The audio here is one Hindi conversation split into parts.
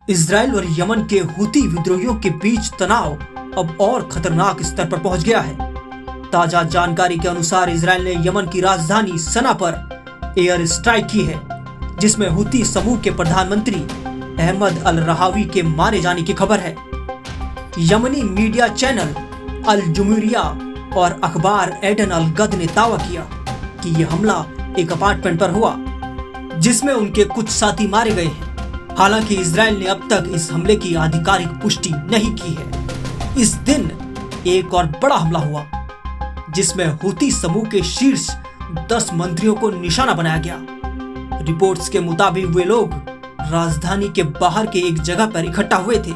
इजराइल और यमन के हूती विद्रोहियों के बीच तनाव अब और खतरनाक स्तर पर पहुंच गया है। ताजा जानकारी के अनुसार इजराइल ने यमन की राजधानी सना पर एयर स्ट्राइक की है, जिसमें हूती समूह के प्रधानमंत्री अहमद अल रहावी के मारे जाने की खबर है। यमनी मीडिया चैनल अल जुमूरिया और अखबार एडन अल गद ने दावा किया कि यह हमला एक अपार्टमेंट पर हुआ, जिसमें उनके कुछ साथी मारे गए हैं। हालांकि इजराइल ने अब तक इस हमले की आधिकारिक पुष्टि नहीं की है। इस दिन एक और बड़ा हमला हुआ, जिसमें हूती समूह के शीर्ष 10 मंत्रियों को निशाना बनाया गया। रिपोर्ट्स के मुताबिक वे लोग राजधानी के बाहर के एक जगह पर इकट्ठा हुए थे,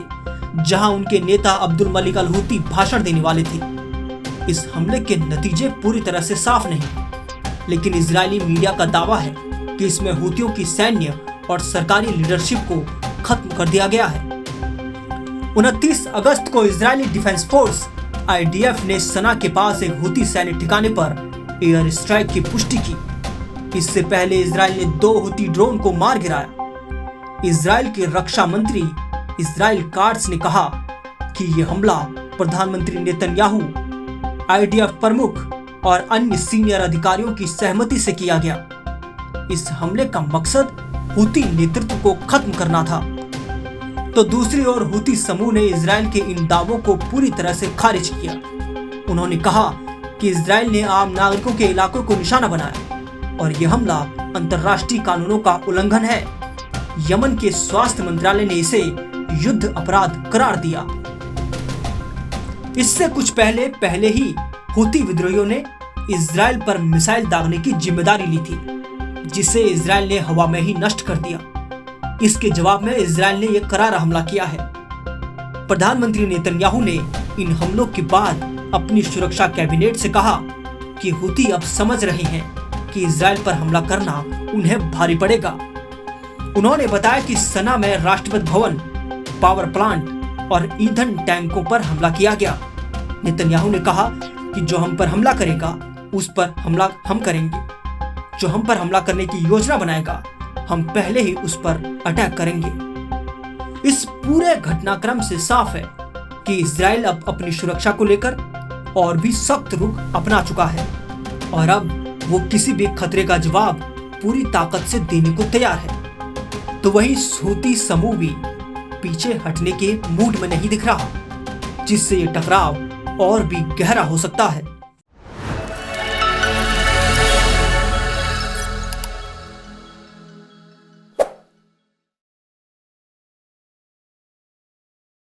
जहां उनके नेता अब्दुल मलिक अल हूती भाषण देने वाले थे। इस हमले के नतीजे पूरी तरह से साफ नहीं, लेकिन इजरायली मीडिया का दावा है कि इसमें हूतियों की सैन्य और सरकारी लीडरशिप को खत्म कर दिया गया है। 29 अगस्त को इजरायली डिफेंस फोर्स IDF ने सना के पास एक हूती सैन्य ठिकाने पर एयर स्ट्राइक की पुष्टि की। इससे पहले इजराइल ने 2 हूती ड्रोन को मार गिराया। इजराइल के रक्षा मंत्री इजराइल काट्स ने कहा कि यह हमला प्रधानमंत्री नेतन्याहू, IDF प्रमुख और अन्य सीनियर अधिकारियों की सहमति से किया गया। इस हमले का मकसद हूती नेतृत्व को खत्म करना था। तो दूसरी ओर हूती समूह ने इजराइल के इन दावों को पूरी तरह से खारिज किया। उन्होंने कहा कि इजराइल ने आम नागरिकों के इलाकों को निशाना बनाया और यह हमला अंतर्राष्ट्रीय कानूनों का उल्लंघन है। यमन के स्वास्थ्य मंत्रालय ने इसे युद्ध अपराध करार दिया। इससे कुछ पहले ही हूती विद्रोहियों ने इजराइल पर मिसाइल दागने की जिम्मेदारी ली थी, जिसे इजराइल ने हवा में ही नष्ट कर दिया। इसके जवाब में इजराइल ने यह करारा हमला किया है। प्रधानमंत्री नेतन्याहू ने इन हमलों के बाद अपनी सुरक्षा कैबिनेट से कहा कि हूती अब समझ रहे हैं कि इजराइल पर हमला करना उन्हें भारी पड़ेगा। उन्होंने बताया कि सना में राष्ट्रपति भवन, पावर प्लांट और ईंधन टैंकों पर हमला किया गया। नेतन्याहू ने कहा कि जो हम पर हमला करेगा उस पर हमला हम करेंगे। जो हम पर हमला करने की योजना बनाएगा, हम पहले ही उस पर अटैक करेंगे। इस पूरे घटनाक्रम से साफ है कि इजराइल अब अपनी सुरक्षा को लेकर और भी सख्त रुख अपना चुका है और अब वो किसी भी खतरे का जवाब पूरी ताकत से देने को तैयार है। तो वहीं हूती समूह भी पीछे हटने के मूड में नहीं दिख रहा, जिससे ये टकराव और भी गहरा हो सकता है।